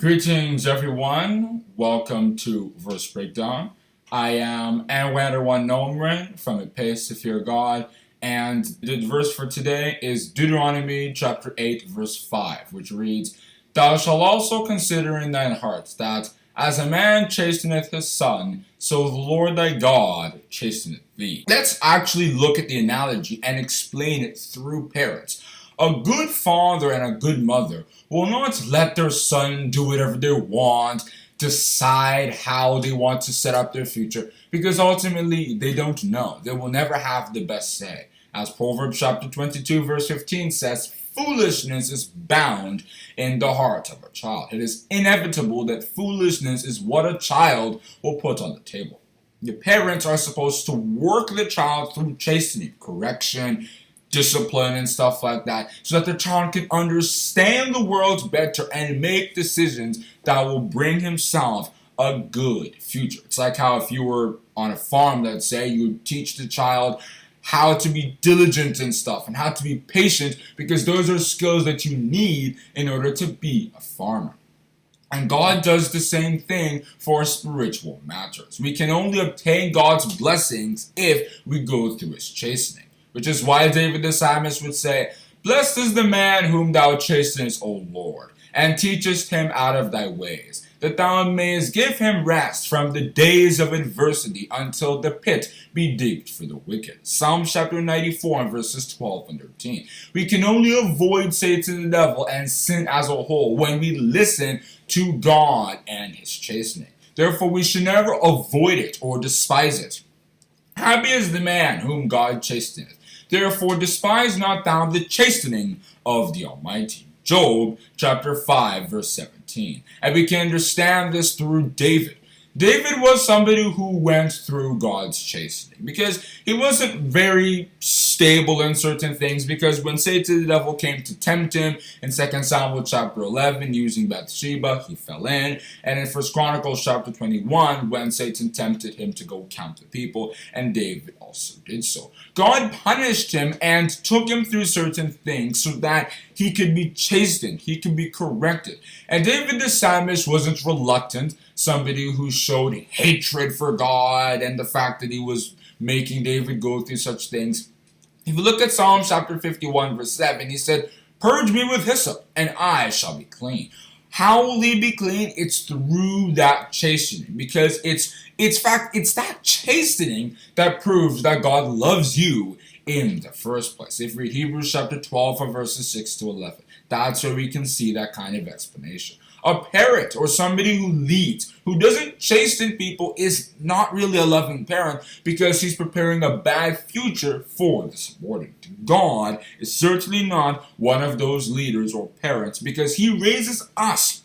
Greetings everyone, welcome to Verse Breakdown. I am Ewaenruwa Nomaren from It Pays to Fear God, and the verse for today is Deuteronomy chapter 8 verse 5, which reads, Thou shalt also consider in thine heart that as a man chasteneth his son, so the Lord thy God chasteneth thee. Let's actually look at the analogy and explain it through parents. A good father and a good mother will not let their son do whatever they want, decide how they want to set up their future, because ultimately they don't know. They will never have the best say. As Proverbs chapter 22 verse 15 says, foolishness is bound in the heart of a child. It is inevitable that foolishness is what a child will put on the table. The parents are supposed to work the child through chastening, correction, discipline and stuff like that, so that the child can understand the world better and make decisions that will bring himself a good future. It's like how if you were on a farm, let's say, you would teach the child how to be diligent and stuff and how to be patient, because those are skills that you need in order to be a farmer. And God does the same thing for spiritual matters. We can only obtain God's blessings if we go through His chastening. Which is why David the psalmist would say, Blessed is the man whom thou chastenest, O Lord, and teachest him out of thy ways, that thou mayest give him rest from the days of adversity until the pit be digged for the wicked. Psalm chapter 94 verses 12 and 13. We can only avoid Satan the devil and sin as a whole when we listen to God and His chastening. Therefore, we should never avoid it or despise it. Happy is the man whom God chasteneth. Therefore despise not thou the chastening of the Almighty. Job chapter 5 verse 17. And we can understand this through David. David was somebody who went through God's chastening because he wasn't very stable in certain things, because when Satan the devil came to tempt him in 2 Samuel chapter 11 using Bathsheba, he fell in. And in 1 Chronicles chapter 21 when Satan tempted him to go count the people, and David also did so. God punished him and took him through certain things so that he could be chastened, he could be corrected. And David the psalmist wasn't reluctant, somebody who showed hatred for God and the fact that he was making David go through such things. If you look at Psalm chapter 51 verse 7, he said, Purge me with hyssop, and I shall be clean. How will he be clean? It's through that chastening, because it's that chastening that proves that God loves you in the first place. If you read Hebrews chapter 12 verses 6 to 11, that's where we can see that kind of explanation. A parent or somebody who leads, who doesn't chasten people, is not really a loving parent, because he's preparing a bad future for the subordinate. God is certainly not one of those leaders or parents, because He raises us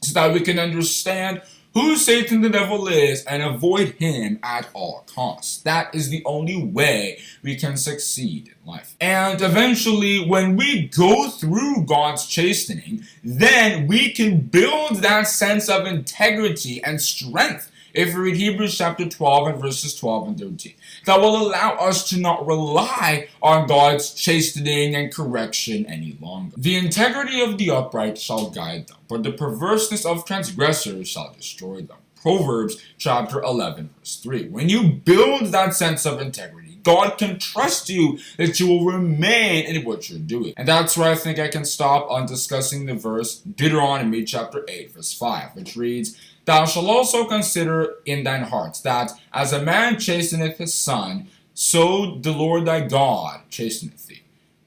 so that we can understand who Satan the devil is and avoid him at all costs. That is the only way we can succeed in life. And eventually, when we go through God's chastening, then we can build that sense of integrity and strength. If we read Hebrews chapter 12 and verses 12 and 13, that will allow us to not rely on God's chastening and correction any longer. The integrity of the upright shall guide them, but the perverseness of transgressors shall destroy them. Proverbs chapter 11 verse 3. When you build that sense of integrity, God can trust you that you will remain in what you're doing. And that's where I think I can stop on discussing the verse Deuteronomy chapter 8 verse 5, which reads, Thou shalt also consider in thine heart that as a man chasteneth his son, so the Lord thy God chasteneth thee.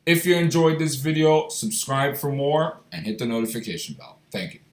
If you enjoyed this video, subscribe for more and hit the notification bell. Thank you.